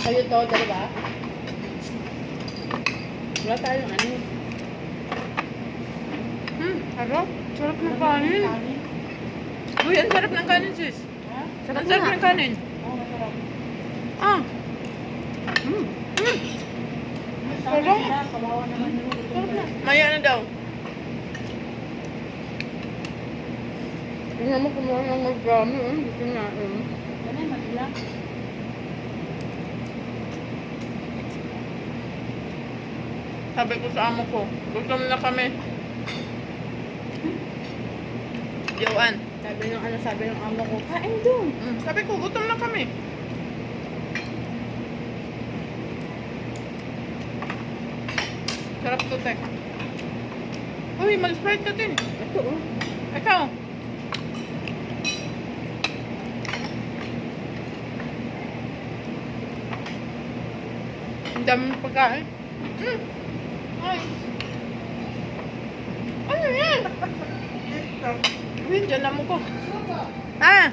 Kayo to, dalawa? Wala tayong ano. Sarap. Sarap ng kanin. Uy, ang sarap ng kanin, sis. Ha? Ang sarap ng kanin. Oo, masarap. Ah. Sarap. Kawawa naman yun. Sarap na. Maya na daw. Tingnan mo kumuha ng magdami. Gusto na. Ganun, magila. Sabi ko sa amo ko, gutom na kami. Joan. Sabi ng amo ko, kain doon. Sabi ko, gutom na kami. Sarap to, Tek. Uy, mag-sprite ka din. Ito, oh. Ikaw. Ang dami ng pagkain. Ay. Ano yan? Uy, dyan na mo ko. Ha?